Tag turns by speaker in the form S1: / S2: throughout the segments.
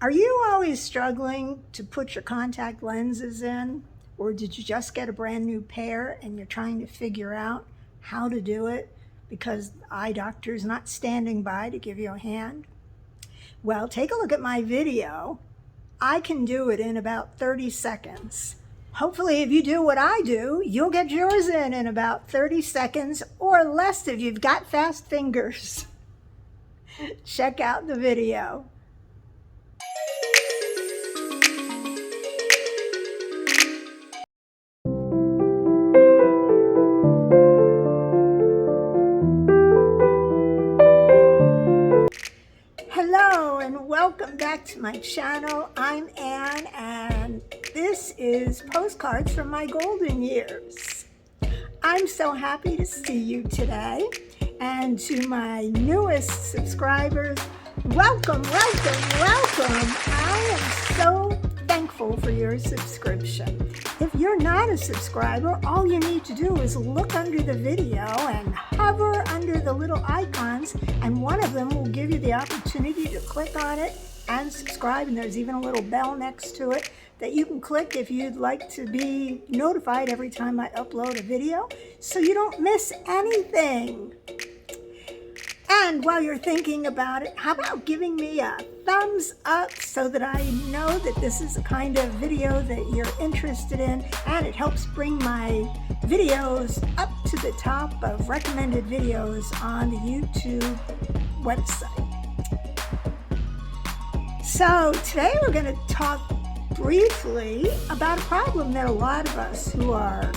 S1: Are you always struggling to put your contact lenses in? Or did you just get a brand new pair and you're trying to figure out how to do it because the eye doctor is not standing by to give you a hand? Well, take a look at my video. I can do it in about 30 seconds. Hopefully, if you do what I do, you'll get yours in about 30 seconds or less if you've got fast fingers. Check out the video. Hello and welcome back to my channel. I'm Ann and this is Postcards from My Golden Years. I'm so happy to see you today, and to my newest subscribers, welcome, welcome, welcome. I am so thankful for your subscription. If you're not a subscriber, all you need to do is look under the video and hover under the little icons, and one of them will give you the opportunity to click on it and subscribe, and there's even a little bell next to it that you can click if you'd like to be notified every time I upload a video so you don't miss anything. And while you're thinking about it, how about giving me a thumbs up so that I know that this is the kind of video that you're interested in, and it helps bring my videos up to the top of recommended videos on the YouTube website. So today we're going to talk briefly about a problem that a lot of us who are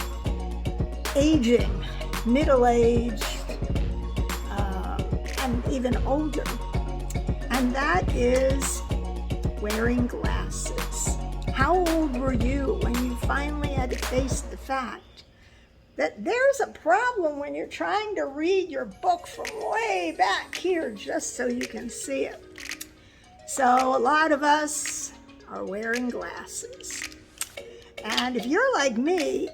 S1: aging, middle-aged, and even older, and that is wearing glasses. How old were you when you finally had to face the fact that there's a problem when you're trying to read your book from way back here just so you can see it? So a lot of us are wearing glasses. And if you're like me,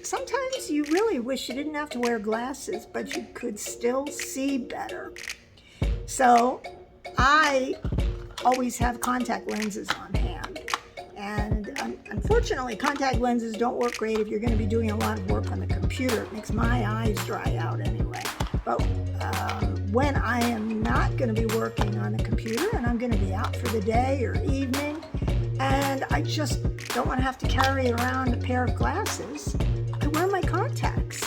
S1: sometimes you really wish you didn't have to wear glasses, but you could still see better. So I always have contact lenses on hand. And unfortunately, contact lenses don't work great if you're going to be doing a lot of work on the computer. It makes my eyes dry out anyway. But when I am not going to be working on the computer and I'm going to be out for the day or evening, and I just don't want to have to carry around a pair of glasses, I wear my contacts.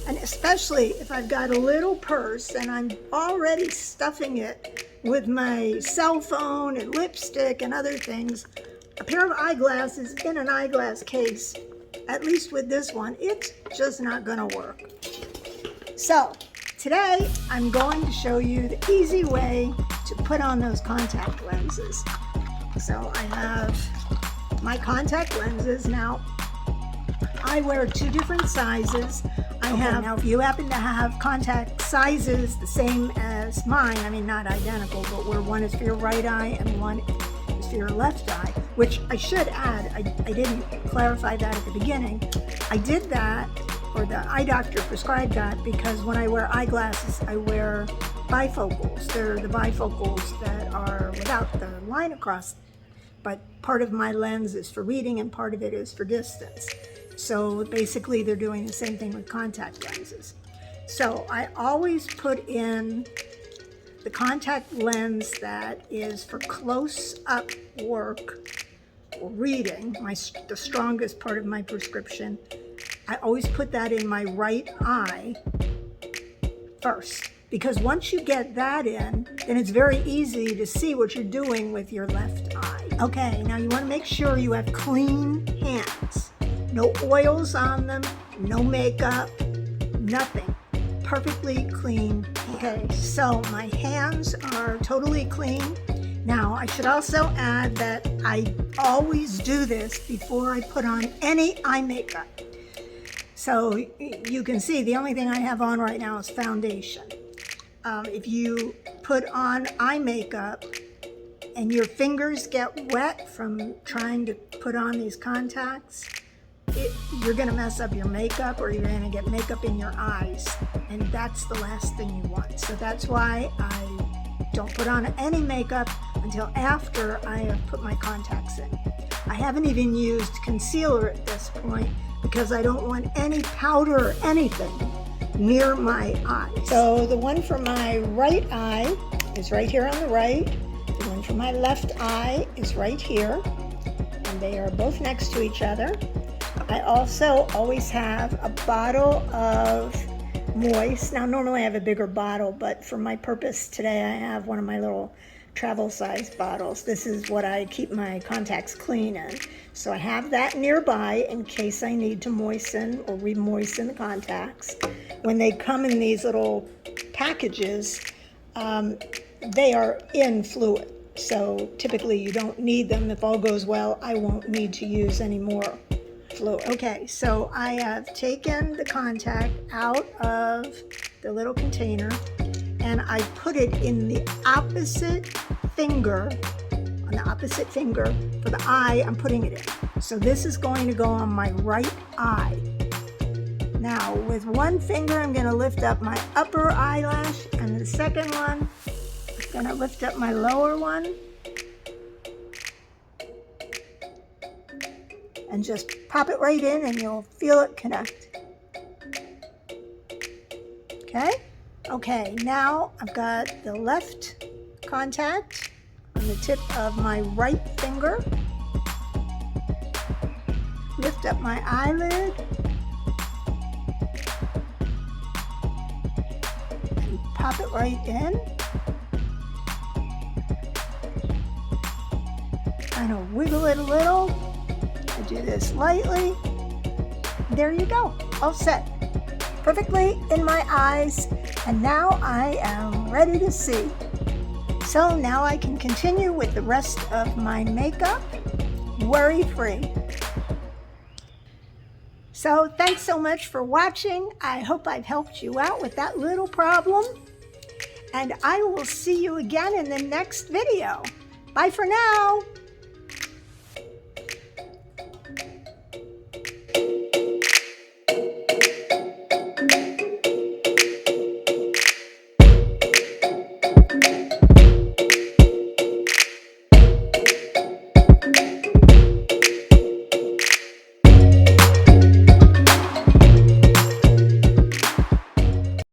S1: And especially if I've got a little purse and I'm already stuffing it with my cell phone and lipstick and other things, a pair of eyeglasses in an eyeglass case, at least with this one, it's just not going to work. So today I'm going to show you the easy way to put on those contact lenses. So I have my contact lenses. Now, I wear two different sizes. Now if you happen to have contact sizes the same as mine, I mean not identical, but where one is for your right eye and one is for your left eye, which I should add, I didn't clarify that at the beginning. I did that, or the eye doctor prescribed that, because when I wear eyeglasses, I wear bifocals. They're the bifocals that are without the line across, but part of my lens is for reading and part of it is for distance. So basically they're doing the same thing with contact lenses. So I always put in the contact lens that is for close-up work or reading, the strongest part of my prescription. I always put that in my right eye first, because once you get that in, then it's very easy to see what you're doing with your left eye. Okay, now you want to make sure you have clean hands. No oils on them, no makeup, nothing. Perfectly clean hands. Okay, so my hands are totally clean. Now, I should also add that I always do this before I put on any eye makeup. So you can see the only thing I have on right now is foundation. If you put on eye makeup and your fingers get wet from trying to put on these contacts, you're going to mess up your makeup, or you're going to get makeup in your eyes, and that's the last thing you want. So that's why I Don't put on any makeup until after I have put my contacts in. I haven't even used concealer at this point because I don't want any powder or anything near my eyes. So the one for my right eye is right here on the right. The one for my left eye is right here. And they are both next to each other. I also always have a bottle of moist. Now normally I have a bigger bottle, but for my purpose today I have one of my little travel size bottles. This is what I keep my contacts clean in. So I have that nearby in case I need to moisten or re-moisten the contacts. When they come in these little packages, they are in fluid. So typically you don't need them. If all goes well, I won't need to use any more fluid. Okay, so I have taken the contact out of the little container and I put it in the opposite finger, on the opposite finger for the eye I'm putting it in. So this is going to go on my right eye. Now with one finger I'm going to lift up my upper eyelash and the second one I'm going to lift up my lower one and just pop it right in and you'll feel it connect. Okay? Okay, now I've got the left contact on the tip of my right finger. Lift up my eyelid. And pop it right in. Kind of wiggle it a little. I do this lightly. There you go, all set. Perfectly in my eyes, and now I am ready to see. So now I can continue with the rest of my makeup worry-free. So thanks so much for watching. I hope I've helped you out with that little problem, and I will see you again in the next video. Bye for now.